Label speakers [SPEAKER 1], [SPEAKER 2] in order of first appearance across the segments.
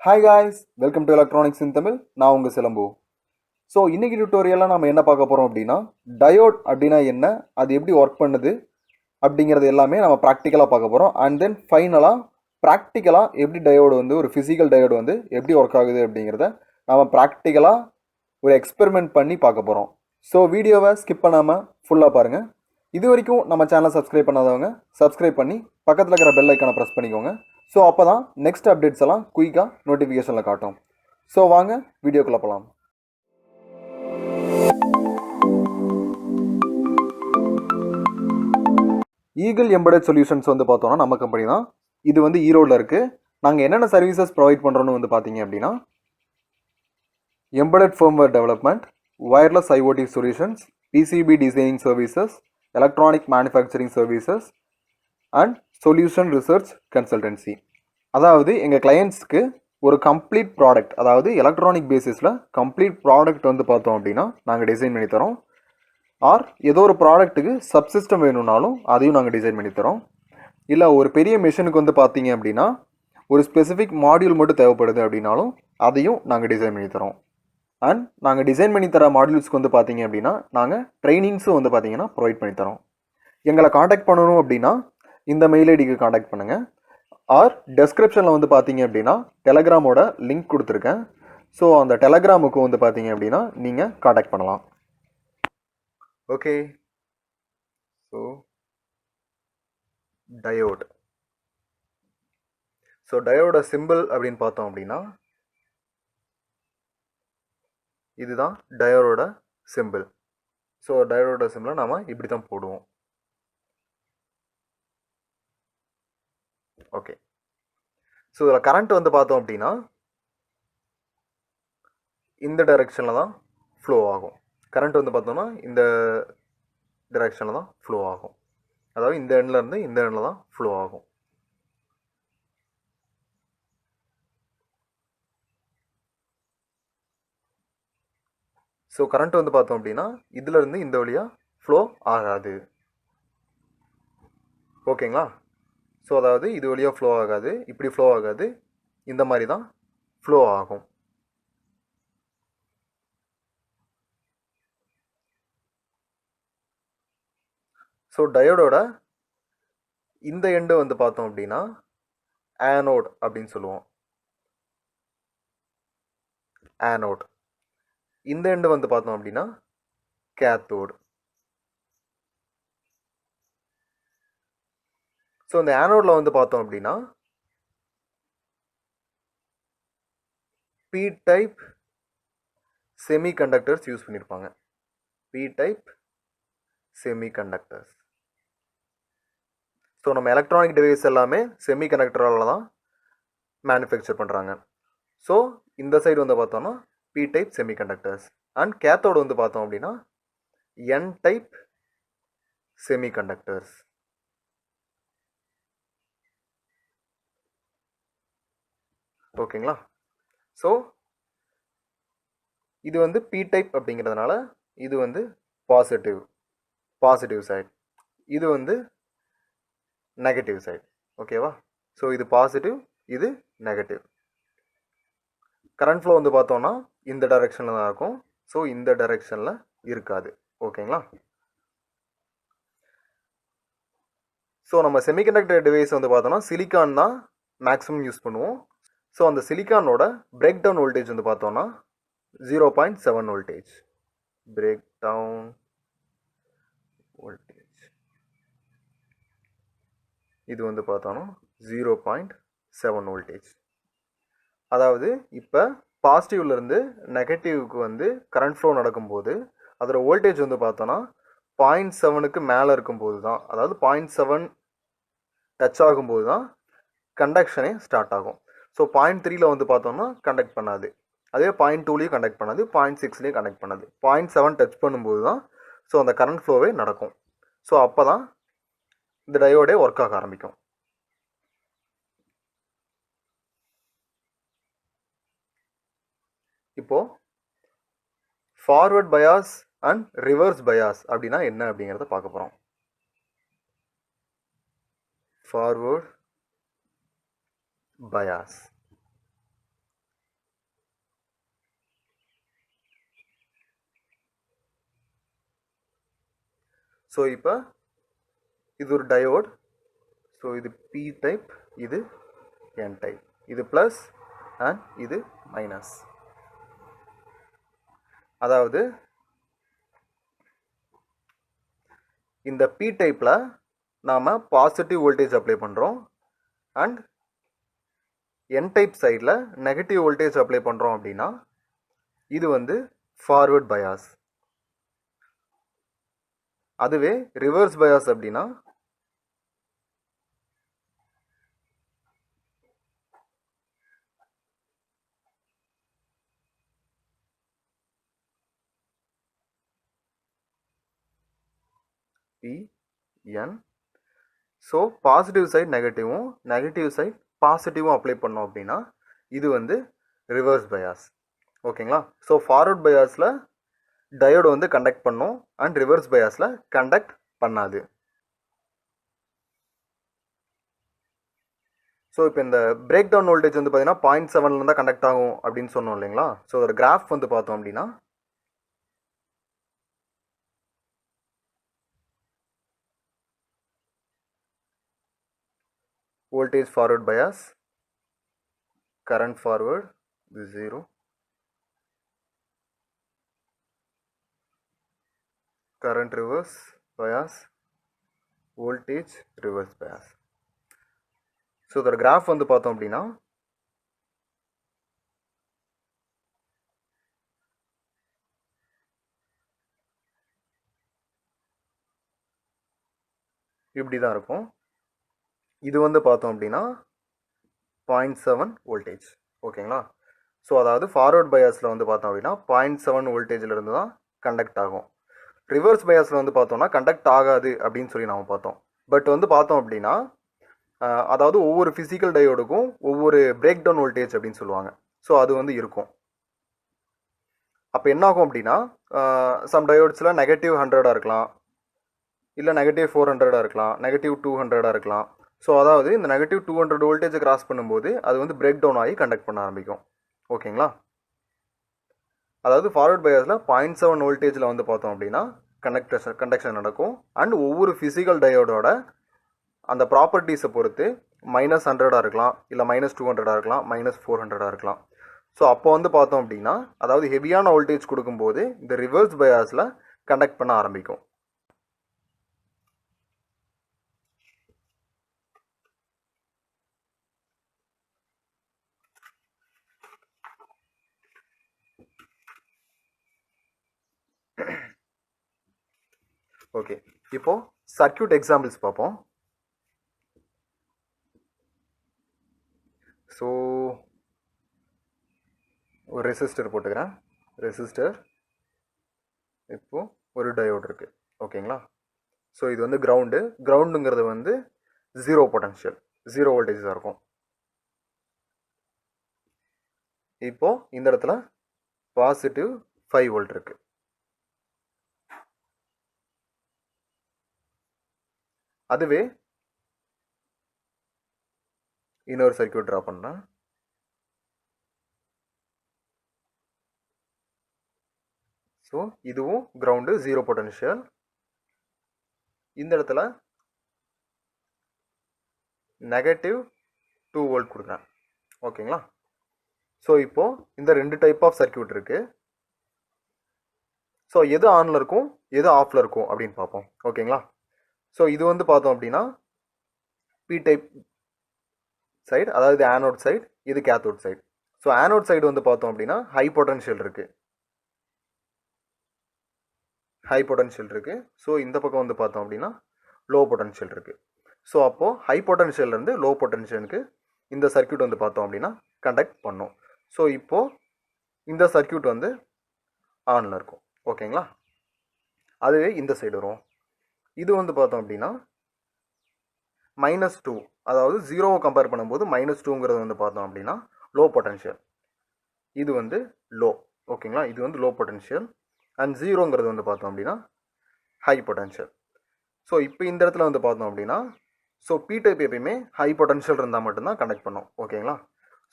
[SPEAKER 1] Hi guys, welcome to Electronics in Tamil. நான் உங்க சிலம்பு. ஸோ இன்னைக்கு டியூட்டோரியலாக நம்ம என்ன பார்க்க போகிறோம் அப்படின்னா டயோட் அப்படின்னா என்ன, அது எப்படி ஒர்க் பண்ணுது அப்படிங்கிறது எல்லாமே நம்ம ப்ராக்டிக்கலாக பார்க்க போகிறோம். அண்ட் தென் ஃபைனலாக ப்ராக்டிக்கலாக எப்படி டயோடு வந்து ஒரு ஃபிசிக்கல் டயோடு வந்து எப்படி ஒர்க் ஆகுது அப்படிங்கிறத நம்ம ப்ராக்டிக்கலாக ஒரு எக்ஸ்பெரிமெண்ட் பண்ணி பார்க்க போகிறோம். ஸோ வீடியோவை ஸ்கிப் பண்ணாமல் ஃபுல்லாக பாருங்கள். இது வரைக்கும் நம்ம சேனலை சப்ஸ்கிரைப் பண்ணாதவங்க சப்ஸ்கிரைப் பண்ணி பக்கத்தில் இருக்கிற பெல் ஐக்கானை ப்ரெஸ் பண்ணிக்கோங்க. ஸோ அப்போ தான் நெக்ஸ்ட் அப்டேட்ஸ் எல்லாம் குயிக்காக நோட்டிஃபிகேஷனில் காட்டும். ஸோ வாங்க வீடியோக்குள்ளே போகலாம். ஈகிள் எம்பெடட் சொல்யூஷன்ஸ் வந்து பார்த்தோன்னா நம்ம கம்பெனி தான். இது வந்து ஈரோடில் இருக்குது. நாங்கள் என்னென்ன சர்வீசஸ் ப்ரொவைட் பண்ணுறோன்னு வந்து பார்த்தீங்க அப்படின்னா embedded firmware development, wireless IoT solutions, PCB designing services, electronic manufacturing services and solution research consultancy. அதாவது எங்கள் கிளையண்ட்ஸ்க்கு ஒரு கம்ப்ளீட் ப்ராடக்ட், அதாவது எலக்ட்ரானிக் பேசிஸில் கம்ப்ளீட் ப்ராடக்ட் வந்து பார்த்தோம் அப்படின்னா நாங்கள் டிசைன் பண்ணி தரோம். ஆர் ஏதோ ஒரு ப்ராடக்ட்டுக்கு சப்சிஸ்டம் வேணும்னாலும் அதையும் நாங்கள் டிசைன் பண்ணி தரோம். இல்லை ஒரு பெரிய மிஷினுக்கு வந்து பார்த்தீங்க அப்படின்னா ஒரு ஸ்பெசிஃபிக் மாடியூல் மட்டும் தேவைப்படுது அப்படின்னாலும் அதையும் நாங்கள் டிசைன் பண்ணி தரோம். அண்ட் நாங்கள் டிசைன் பண்ணி தர மாடியூல்ஸ்க்கு வந்து பார்த்தீங்க அப்படின்னா நாங்கள் ட்ரைனிங்ஸும் வந்து பார்த்தீங்கன்னா ப்ரொவைட் பண்ணி தரோம். எங்களை காண்டாக்ட் பண்ணணும் அப்படின்னா இந்த மெயில் ஐடிக்கு காண்டாக்ட் பண்ணுங்கள். ஆர் டெஸ்கிரிப்ஷனில் வந்து பார்த்தீங்க அப்படின்னா டெலகிராமோட லிங்க் கொடுத்துருக்கேன். ஸோ அந்த டெலகிராமுக்கு வந்து பார்த்தீங்க அப்படின்னா நீங்கள் காண்டாக்ட் பண்ணலாம். Okay, so diode. So diode simple அப்படின்னு பார்த்தோம் அப்படின்னா இதுதான் டயோடோட சிம்பிள். ஸோ டயோடோட சிம்பிளை நாம் இப்படி தான் போடுவோம். ஓகே, ஸோ இதில் கரண்ட் வந்து பார்த்தோம் அப்படின்னா இந்த டைரெக்ஷனில் தான் ஃப்ளோ ஆகும். கரண்ட் வந்து பார்த்தோம்னா இந்த டைரெக்ஷனில் தான் ஃப்ளோ ஆகும். அதாவது இந்த எண்ட்லேருந்து இந்த எண்ணில் தான் ஃப்ளோ ஆகும். ஸோ கரண்ட் வந்து பார்த்தோம் அப்படின்னா இதுலேருந்து இந்த வழியாக ஃப்ளோ ஆகாது. ஓகேங்களா? ஸோ அதாவது இது வழியாக ஃப்ளோ ஆகாது, இப்படி ஃப்ளோ ஆகாது, இந்த மாதிரி தான் ஃப்ளோ ஆகும். ஸோ டயோடோட இந்த எண்டு வந்து பார்த்தோம் அப்படின்னா ஆனோட் அப்படின்னு சொல்லுவோம். ஆனோட். இந்த எண்டு வந்து பார்த்தோம் அப்படின்னா கேத்தோடு. ஸோ இந்த ஆனோடில் வந்து பார்த்தோம் அப்படின்னா பி டைப் செமிகண்டக்டர்ஸ் யூஸ் பண்ணியிருப்பாங்க. P type semiconductors. ஸோ நம்ம எலக்ட்ரானிக் டிவைஸ் எல்லாமே செமிகண்டக்டரால் தான் மேனுஃபேக்சர் பண்ணுறாங்க. ஸோ இந்த சைடு வந்து பார்த்தோம்னா P type semiconductors. And cathode வந்து பார்த்தோம் அப்படின்னா என் டைப் செமிகண்டக்டர்ஸ். ஓகேங்களா? ஸோ இது வந்து பி டைப் அப்படிங்கிறதுனால இது வந்து பாசிட்டிவ் சைடு, இது வந்து நெகட்டிவ் சைடு. ஓகேவா? ஸோ இது பாசிட்டிவ், இது நெகட்டிவ். கரண்ட் ஃப்ளோ வந்து பார்த்தோம்னா இந்த டைரெக்ஷனில் தான் இருக்கும். ஸோ இந்த டைரெக்ஷனில் இருக்காது. ஓகேங்களா? ஸோ நம்ம செமிகண்டக்டர் டிவைஸ் வந்து பார்த்தோம்னா சிலிக்கான் தான் மேக்ஸிமம் யூஸ் பண்ணுவோம். ஸோ அந்த சிலிக்கானோட பிரேக் டவுன் வோல்டேஜ் வந்து பார்த்தோம்னா 0.7 வோல்டேஜ். பிரேக் டவுன் வோல்டேஜ் இது வந்து பார்த்தோம்னா 0.7 வோல்டேஜ். அதாவது இப்போ பாசிட்டிவ்லேருந்து நெகட்டிவ்க்கு வந்து கரண்ட் ஃப்ளோ நடக்கும்போது அதோட வோல்டேஜ் வந்து பார்த்தோன்னா 0.7க்கு மேலே இருக்கும்போது தான், அதாவது 0.7 டச் ஆகும்போது தான் கண்டக்ஷனே ஸ்டார்ட் ஆகும். ஸோ 0.3ல் வந்து பார்த்தோம்னா கண்டக்ட் பண்ணாது, அதே 0.2லேயும் கண்டக்ட் பண்ணாது, 0.6லேயும் கண்டக்ட் பண்ணாது. 0.7 டச் பண்ணும்போது தான் ஸோ அந்த கரண்ட் ஃப்ளோவே நடக்கும். ஸோ அப்போ தான் இந்த டயோடே ஒர்க் ஆக ஆரம்பிக்கும். இப்போது forward bias and reverse bias அப்படின்னா என்ன அப்படிங்கிறத பார்க்க போகிறோம். ஃபார்வர்ட் பயாஸ் ஸோ இப்போ இது ஒரு டயோட். ஸோ இது பி டைப், இது என் டைப், இது ப்ளஸ் அண்ட் இது மைனஸ். அதாவது இந்த பி டைப்பில் நாம் பாசிட்டிவ் வோல்டேஜ் அப்ளை பண்ணுறோம் அண்ட் என் டைப் சைடில் நெகட்டிவ் வோல்டேஜ் அப்ளை பண்ணுறோம் அப்படின்னா இது வந்து ஃபார்வர்ட் பயாஸ். அதுவே ரிவர்ஸ் பயாஸ் அப்படின்னா PN. ஸோ பாசிட்டிவ் சைட் நெகட்டிவும் நெகட்டிவ் சைட் பாசிட்டிவும் அப்ளை பண்ணோம் அப்படின்னா இது வந்து ரிவர்ஸ் பயாஸ். ஓகேங்களா? ஸோ ஃபார்வர்ட் பயாஸில் டயோடு வந்து கண்டக்ட் பண்ணும் அண்ட் ரிவர்ஸ் பயாஸில் கண்டக்ட் பண்ணாது. ஸோ இப்போ இந்த பிரேக் டவுன் வோல்டேஜ் வந்து பார்த்தீங்கன்னா 0.7 தான் கண்டக்ட் ஆகும் அப்படின்னு சொன்னோம் இல்லைங்களா? ஸோ அதோட கிராஃப் வந்து பார்த்தோம் அப்படின்னா voltage forward bias, current forward, this is 0, current reverse bias, voltage reverse bias. So இதோட கிராஃப் வந்து பார்த்தோம் அப்படின்னா இப்படி தான் இருக்கும். இது வந்து பார்த்தோம் அப்படின்னா 0.7 வோல்டேஜ். ஓகேங்களா? ஸோ அதாவது ஃபார்வர்ட் பயாஸில் வந்து பார்த்தோம் அப்படின்னா 0.7 வோல்டேஜில் இருந்து தான் கண்டக்ட் ஆகும். ரிவர்ஸ் பயாஸில் வந்து பார்த்தோம்னா கண்டக்ட் ஆகாது அப்படின்னு சொல்லி நாம் பார்த்தோம். பட் வந்து பார்த்தோம் அப்படின்னா அதாவது ஒவ்வொரு ஃபிசிக்கல் டயோடுக்கும் ஒவ்வொரு பிரேக் டவுன் வோல்டேஜ் அப்படின்னு சொல்லுவாங்க. ஸோ அது வந்து இருக்கும். அப்போ என்ன ஆகும் அப்படின்னா சம் டயோட்ஸில் -100 இருக்கலாம், இல்லை -400 இருக்கலாம், -200 இருக்கலாம். ஸோ அதாவது இந்த -200 வோல்டேஜை கிராஸ் பண்ணும்போது அது வந்து பிரேக் டவுன் ஆகி கண்டக்ட் பண்ண ஆரம்பிக்கும். ஓகேங்களா? அதாவது ஃபார்வர்ட் பயாஸில் 0.7 வோல்டேஜில் வந்து பார்த்தோம் அப்படின்னா கண்டக்ஷன் நடக்கும் அண்ட் ஒவ்வொரு ஃபிசிக்கல் டயோடோட அந்த ப்ராப்பர்ட்டிஸை பொறுத்து -100 இருக்கலாம், இல்லை -200 இருக்கலாம், -400 இருக்கலாம். ஸோ அப்போ வந்து பார்த்தோம் அப்படின்னா அதாவது ஹெவியான வோல்டேஜ் கொடுக்கும்போது இந்த ரிவர்ஸ் பயாஸில் கண்டக்ட் பண்ண ஆரம்பிக்கும். ஓகே, இப்போ சர்க்யூட் எக்ஸாம்பிள்ஸ் பார்ப்போம். ஸோ ஒரு ரெசிஸ்டர் போட்டுக்கிறேன். ரெசிஸ்டர், இப்போ ஒரு டயோடு இருக்குது. ஓகேங்களா? ஸோ இது வந்து கிரவுண்டுங்கிறது வந்து 0 பொட்டன்ஷியல், 0 வோல்டேஜ் தான் இருக்கும். இப்போ இந்த இடத்துல பாசிட்டிவ் 5 வோல்ட் இருக்கு. அதுவே இன்னொரு சர்க்யூட் ட்ரா பண்ணேன். ஸோ இதுவும் கிரவுண்டு, 0 பொட்டன்ஷியல். இந்த இடத்துல -2 வோல்ட் கொடுக்குறேன். ஓகேங்களா? ஸோ இப்போ இந்த 2 டைப் ஆஃப் சர்க்யூட் இருக்கு. ஸோ எது ஆனில் இருக்கும் எது ஆஃபில் இருக்கும் அப்படின்னு பார்ப்போம். ஓகேங்களா? ஸோ இது வந்து பார்த்தோம் அப்படின்னா பி டைப் சைடு, அதாவது ஆனோட் சைடு, இது cathode side. So anode side வந்து பார்த்தோம் அப்படின்னா ஹை பொட்டன்ஷியல் இருக்கு. ஸோ இந்த பக்கம் வந்து பார்த்தோம் அப்படின்னா லோ பொட்டன்ஷியல் இருக்கு. ஸோ அப்போ ஹை பொட்டன்ஷியல்லேருந்து லோ பொட்டன்ஷியலுக்கு இந்த சர்க்யூட் வந்து பார்த்தோம் அப்படின்னா கண்டக்ட் பண்ணும். ஸோ இப்போ இந்த சர்க்யூட் வந்து ஆனில் இருக்கும். ஓகேங்களா? அதுவே இந்த சைடு வரும். இது வந்து பார்த்தோம் அப்படின்னா -2, அதாவது 0வை கம்பேர் பண்ணும்போது -2ங்கிறது வந்து பார்த்தோம் அப்படின்னா லோ பொட்டன்ஷியல். இது வந்து லோ. ஓகேங்களா? இது வந்து லோ பொட்டன்ஷியல் அண்ட் 0ங்கிறது வந்து பார்த்தோம் அப்படின்னா ஹை பொட்டன்ஷியல். ஸோ இப்போ இந்த இடத்துல வந்து பார்த்தோம் அப்படின்னா ஸோ பி டைப் எப்பயுமே ஹை பொட்டன்ஷியல் இருந்தால் மட்டும்தான் கண்டக்ட் பண்ணும். ஓகேங்களா?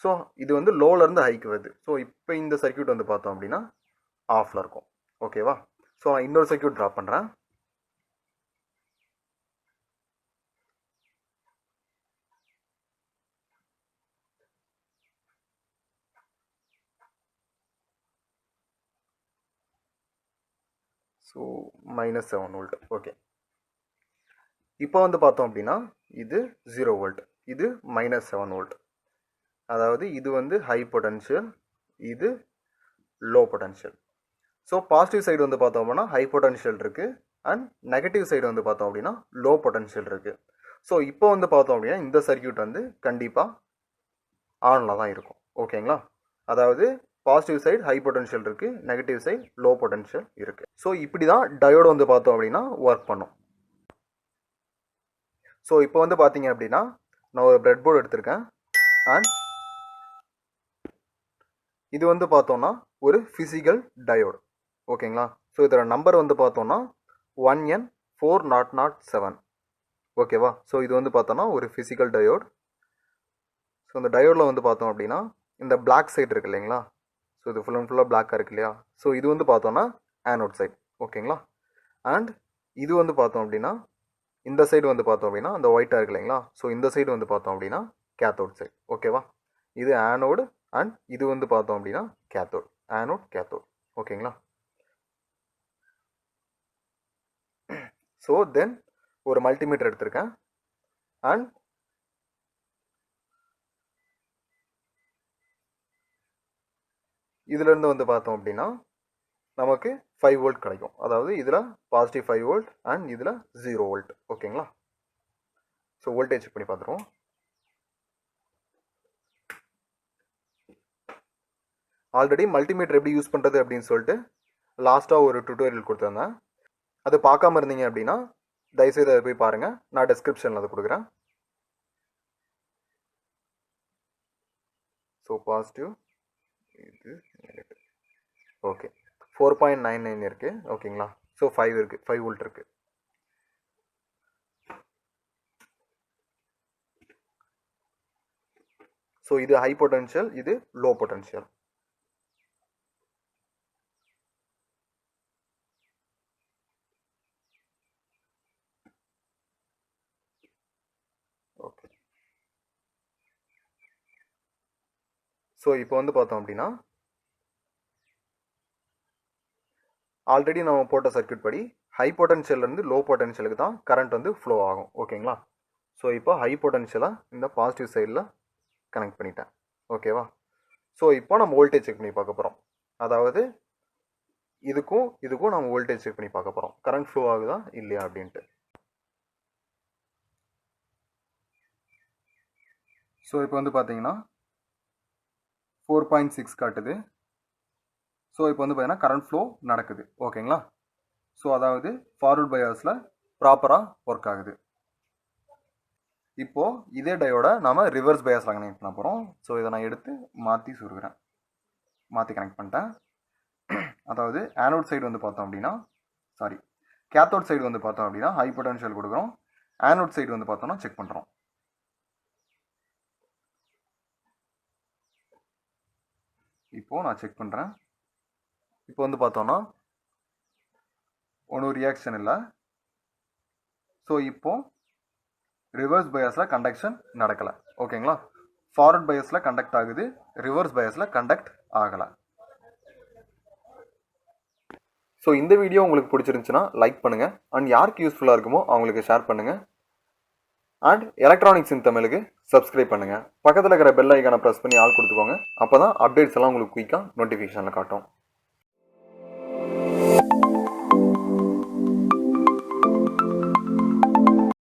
[SPEAKER 1] ஸோ இது வந்து லோலேருந்து ஹைக்கு வருது. ஸோ இப்போ இந்த சர்க்யூட் வந்து பார்த்தோம் அப்படின்னா ஆஃபில் இருக்கும். ஓகேவா? ஸோ நான் இன்னொரு சர்க்யூட் ட்ரா பண்ணுறேன். So -7 volt. ஓகே, இப்போ வந்து பார்த்தோம் அப்படின்னா இது 0 வோல்ட், இது -7 வோல்ட். அதாவது இது வந்து ஹை பொட்டன்ஷியல், இது low potential. So positive side வந்து பார்த்தோம் அப்படின்னா ஹை பொட்டன்ஷியல் இருக்குது, அண்ட் நெகட்டிவ் சைடு வந்து பார்த்தோம் அப்படின்னா லோ பொட்டன்ஷியல் இருக்குது. ஸோ இப்போ வந்து பார்த்தோம் அப்படின்னா இந்த சர்க்யூட் வந்து கண்டிப்பாக ஆனில் தான் இருக்கும். ஓகேங்களா, அதாவது பாசிட்டிவ் சைடு ஹை பொட்டன்ஷியல் இருக்குது, நெகட்டிவ் சைடு லோ பொட்டன்ஷியல் இருக்குது. ஸோ இப்படி தான் டயோடு வந்து பார்த்தோம் அப்படின்னா ஒர்க் பண்ணும். ஸோ இப்போ வந்து பார்த்தீங்க அப்படின்னா நான் ஒரு பிரெட் போர்டு எடுத்திருக்கேன், அண்ட் இது வந்து பார்த்தோம்னா ஒரு ஃபிசிக்கல் டயோடு. ஓகேங்களா, ஸோ இதோட நம்பர் வந்து பார்த்தோம்னா 1N4007. ஓகேவா, ஸோ இது வந்து பார்த்தோம்னா ஒரு ஃபிசிக்கல் டயோடு. ஸோ இந்த டயோடில் வந்து பார்த்தோம் அப்படின்னா இந்த பிளாக் சைடு இருக்கு இல்லைங்களா, ஸோ இது ஃபுல் அண்ட் ஃபுல்லாக பிளாக்காக இருக்கு இல்லையா, ஸோ இது வந்து பார்த்தோம்னா ஆனோட் சைடு. ஓகேங்களா, அண்ட் இது வந்து பார்த்தோம் அப்படின்னா இந்த சைடு வந்து பார்த்தோம் அப்படின்னா அந்த ஒயிட்டாக இருக்கு இல்லைங்களா, ஸோ இந்த சைடு வந்து பார்த்தோம் அப்படின்னா கேத்தோட் சைடு. ஓகேவா, இது ஆனோடு, அண்ட் இது வந்து பார்த்தோம் அப்படின்னா கேத்தோட், ஆனோட் கேத்தோட். ஓகேங்களா, ஸோ தென் ஒரு மல்டிமீட்டர் எடுத்திருக்கேன், அண்ட் இதுலேருந்து வந்து பார்த்தோம் அப்படின்னா நமக்கு 5 வோல்ட் கிடைக்கும். அதாவது இதில் பாசிட்டிவ் 5 வோல்ட் அண்ட் இதில் 0 வோல்ட். ஓகேங்களா, ஸோ வோல்டேஜ் செக் பண்ணி பார்த்துருவோம். ஆல்ரெடி மல்டிமீட்டர் எப்படி யூஸ் பண்ணுறது அப்படின்னு சொல்லிட்டு லாஸ்ட்டாக ஒரு டுட்டோரியல் கொடுத்துருந்தேன். அது பார்க்காம இருந்தீங்க அப்படின்னா தயவுசெய்து அதை போய் பாருங்கள், நான் டிஸ்கிரிப்ஷனில் அதை கொடுக்குறேன். ஸோ பாசிட்டிவ், இது நெகட்டிவ். ஓகே, 4.99 இருக்குது. ஓகேங்களா, ஸோ 5 இருக்குது, 5 வோல்ட் இருக்குது. ஸோ இது ஹை பொட்டன்ஷியல், இது லோ பொட்டன்ஷியல். ஓகே, ஸோ இப்போ வந்து பார்த்தோம் அப்படின்னா ஆல்ரெடி நம்ம போட்ட சர்க்யூட் படி ஹை பொட்டன்ஷியல்லேருந்து லோ பொட்டன்ஷியலுக்கு தான் கரண்ட் வந்து ஃப்ளோ ஆகும். ஓகேங்களா, ஸோ இப்போ ஹை பொட்டன்ஷியலாக இந்த பாசிட்டிவ் சைடில் கனெக்ட் பண்ணிட்டேன். ஓகேவா, ஸோ இப்போ நம்ம வோல்டேஜ் செக் பண்ணி பார்க்க போகிறோம். அதாவது இதுக்கும் இதுக்கும் நம்ம வோல்டேஜ் செக் பண்ணி பார்க்க போகிறோம், கரண்ட் ஃப்ளோ ஆகுதா இல்லையா அப்படின்ட்டு. ஸோ இப்போ வந்து பார்த்தீங்கன்னா 4.6 காட்டுது. ஸோ இப்போ வந்து பார்த்தீங்கன்னா கரண்ட் ஃப்ளோ நடக்குது. ஓகேங்களா, ஸோ அதாவது ஃபார்வர்ட் பயாஸில் ப்ராப்பராக ஒர்க் ஆகுது. இப்போது இதே டயோட நாம் ரிவர்ஸ் பயாஸில் கனெக்ட் பண்ண போகிறோம். ஸோ இதை நான் எடுத்து மாற்றி சுருகிறேன், மாற்றி கனெக்ட் பண்ணிட்டேன். அதாவது ஆனோட் சைடு வந்து பார்த்தோம் அப்படின்னா கேத்தோட் சைடு வந்து பார்த்தோம் அப்படின்னா ஹை பொட்டன்ஷியல் கொடுக்குறோம், ஆனோட் சைடு வந்து பார்த்தோம்னா செக் பண்ணுறோம். இப்போது நான் செக் பண்ணுறேன். இப்போ வந்து பார்த்தோன்னா ஒன்றும் ரியாக்ஷன் இல்லை. ஸோ இப்போது ரிவர்ஸ் பயாஸில் கண்டக்ஷன் நடக்கலை. ஓகேங்களா, ஃபார்வர்ட் பயாஸில் கண்டக்ட் ஆகுது, ரிவர்ஸ் பயாஸில் கண்டக்ட் ஆகலை. ஸோ இந்த வீடியோ உங்களுக்கு பிடிச்சிருந்துச்சுன்னா லைக் பண்ணுங்கள், அண்ட் யாருக்கு யூஸ்ஃபுல்லாக இருக்குமோ அவங்களுக்கு ஷேர் பண்ணுங்கள், அண்ட் எலக்ட்ரானிக்ஸ் இன் தமிழுக்கு சப்ஸ்கிரைப் பண்ணுங்கள். பக்கத்தில் இருக்கிற பெல் ஐக்கானை ப்ரெஸ் பண்ணி ஆல் கொடுத்துக்கோங்க. அப்போ தான் அப்டேட்ஸ் எல்லாம் உங்களுக்கு குயிக்காக நோட்டிஃபிகேஷனில் காட்டும்.